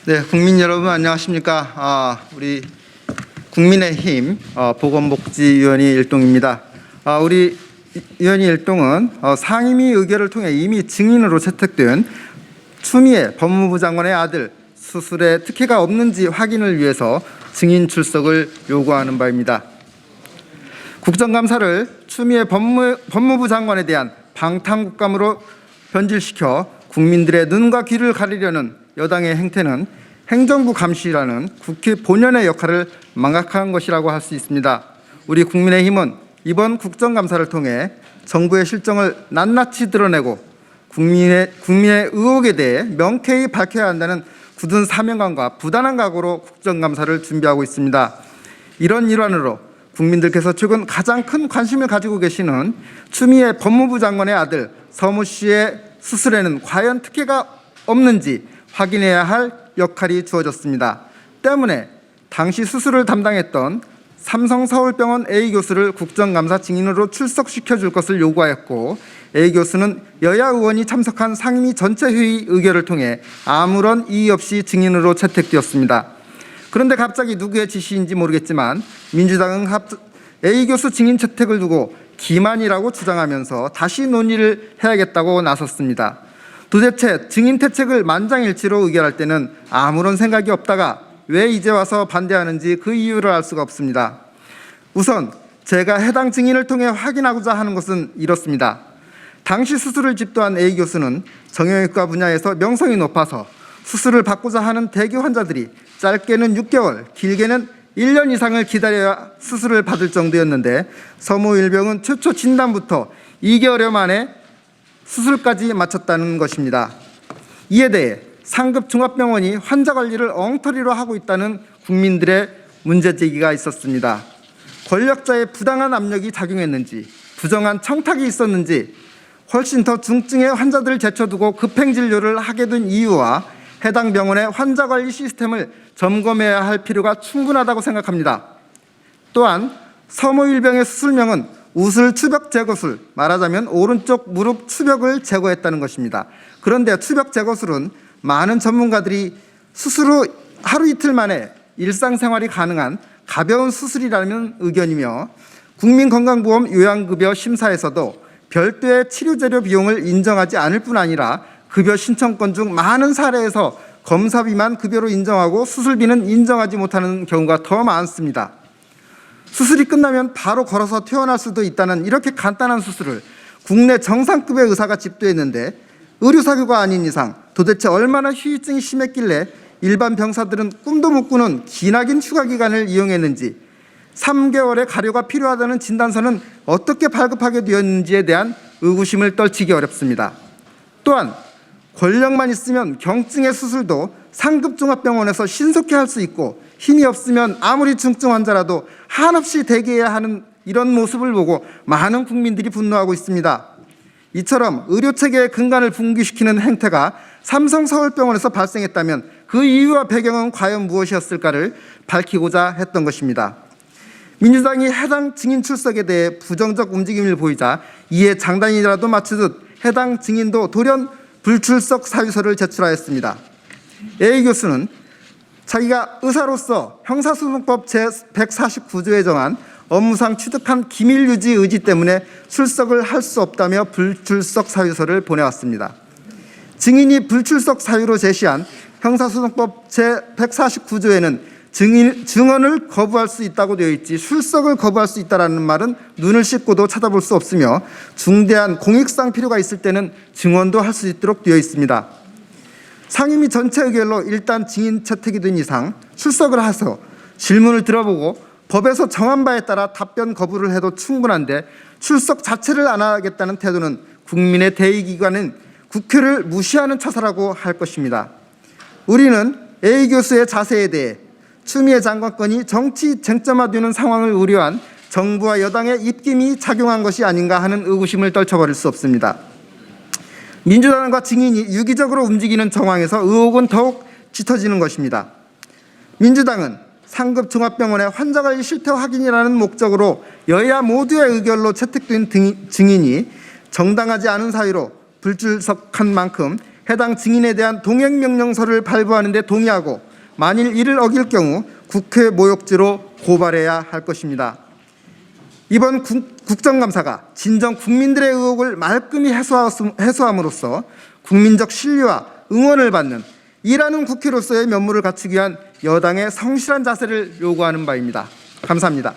네, 국민 여러분 안녕하십니까? 우리 국민의힘 보건복지위원회 일동입니다. 우리 위원회 일동은 상임위 의결을 통해 이미 증인으로 채택된 추미애 법무부 장관의 아들 수술에 특혜가 없는지 확인을 위해서 증인 출석을 요구하는 바입니다. 국정감사를 추미애 법무부 장관에 대한 방탄국감으로 변질시켜 국민들의 눈과 귀를 가리려는 여당의 행태는 행정부 감시라는 국회 본연의 역할을 망각한 것이라고 할 수 있습니다. 우리 국민의힘은 이번 국정감사를 통해 정부의 실정을 낱낱이 드러내고 국민의 의혹에 대해 명쾌히 밝혀야 한다는 굳은 사명감과 부단한 각오로 국정감사를 준비하고 있습니다. 이런 일환으로 국민들께서 최근 가장 큰 관심을 가지고 계시는 추미애 법무부 장관의 아들 서모 씨의 수술에는 과연 특혜가 없는지 확인해야 할 역할이 주어졌습니다. 때문에 당시 수술을 담당했던 삼성서울병원 A 교수를 국정감사 증인으로 출석시켜 줄 것을 요구하였고, A 교수는 여야 의원이 참석한 상임위 전체 회의 의결을 통해 아무런 이의 없이 증인으로 채택되었습니다. 그런데 갑자기 누구의 지시인지 모르겠지만 민주당은 A 교수 증인 채택을 두고 기만이라고 주장하면서 다시 논의를 해야겠다고 나섰습니다. 도대체 증인 퇴책을 만장일치로 의결할 때는 아무런 생각이 없다가 왜 이제 와서 반대하는지 그 이유를 알 수가 없습니다. 우선 제가 해당 증인을 통해 확인하고자 하는 것은 이렇습니다. 당시 수술을 집도한 A 교수는 정형외과 분야에서 명성이 높아서 수술을 받고자 하는 대기 환자들이 짧게는 6개월, 길게는 1년 이상을 기다려야 수술을 받을 정도였는데 서모일병은 최초 진단부터 2개월여 만에 수술까지 마쳤다는 것입니다. 이에 대해 상급 종합병원이 환자 관리를 엉터리로 하고 있다는 국민들의 문제제기가 있었습니다. 권력자의 부당한 압력이 작용했는지, 부정한 청탁이 있었는지, 훨씬 더 중증의 환자들을 제쳐두고 급행진료를 하게 된 이유와 해당 병원의 환자관리 시스템을 점검해야 할 필요가 충분하다고 생각합니다. 또한 서모일병의 수술명은 우슬 추벽 제거술, 말하자면 오른쪽 무릎 추벽을 제거했다는 것입니다. 그런데 추벽 제거술은 많은 전문가들이 수술 후 하루 이틀 만에 일상생활이 가능한 가벼운 수술이라는 의견이며, 국민건강보험 요양급여 심사에서도 별도의 치료재료 비용을 인정하지 않을 뿐 아니라 급여 신청건 중 많은 사례에서 검사비만 급여로 인정하고 수술비는 인정하지 못하는 경우가 더 많습니다. 수술이 끝나면 바로 걸어서 퇴원할 수도 있다는 이렇게 간단한 수술을 국내 정상급의 의사가 집도했는데, 의료사고가 아닌 이상 도대체 얼마나 후유증이 심했길래 일반 병사들은 꿈도 못 꾸는 기나긴 휴가 기간을 이용했는지, 3개월의 가료가 필요하다는 진단서는 어떻게 발급하게 되었는지에 대한 의구심을 떨치기 어렵습니다. 또한 권력만 있으면 경증의 수술도 상급 종합병원에서 신속히 할 수 있고, 힘이 없으면 아무리 중증 환자라도 한없이 대기해야 하는 이런 모습을 보고 많은 국민들이 분노하고 있습니다. 이처럼 의료체계의 근간을 붕괴시키는 행태가 삼성서울병원에서 발생했다면 그 이유와 배경은 과연 무엇이었을까를 밝히고자 했던 것입니다. 민주당이 해당 증인 출석에 대해 부정적 움직임을 보이자 이에 장단이라도 맞추듯 해당 증인도 돌연 불출석 사유서를 제출하였습니다. A 교수는 자기가 의사로서 형사소송법 제149조에 정한 업무상 취득한 기밀 유지 의지 때문에 출석을 할 수 없다며 불출석 사유서를 보내왔습니다. 증인이 불출석 사유로 제시한 형사소송법 제149조에는 증언을 거부할 수 있다고 되어 있지 출석을 거부할 수 있다는 말은 눈을 씻고도 찾아볼 수 없으며, 중대한 공익상 필요가 있을 때는 증언도 할 수 있도록 되어 있습니다. 상임위 전체 의결로 일단 증인 채택이 된 이상 출석을 해서 질문을 들어보고 법에서 정한 바에 따라 답변 거부를 해도 충분한데, 출석 자체를 안 하겠다는 태도는 국민의 대의기관인 국회를 무시하는 처사라고 할 것입니다. 우리는 A 교수의 자세에 대해 추미애 장관건이 정치 쟁점화되는 상황을 우려한 정부와 여당의 입김이 작용한 것이 아닌가 하는 의구심을 떨쳐버릴 수 없습니다. 민주당과 증인이 유기적으로 움직이는 정황에서 의혹은 더욱 짙어지는 것입니다. 민주당은 상급 종합병원의 환자관리 실태 확인이라는 목적으로 여야 모두의 의결로 채택된 증인이 정당하지 않은 사유로 불출석한 만큼 해당 증인에 대한 동행명령서를 발부하는 데 동의하고 만일 이를 어길 경우 국회 모욕죄로 고발해야 할 것입니다. 이번 국정감사가 진정 국민들의 의혹을 말끔히 해소함으로써 국민적 신뢰와 응원을 받는 일하는 국회로서의 면모를 갖추기 위한 여당의 성실한 자세를 요구하는 바입니다. 감사합니다.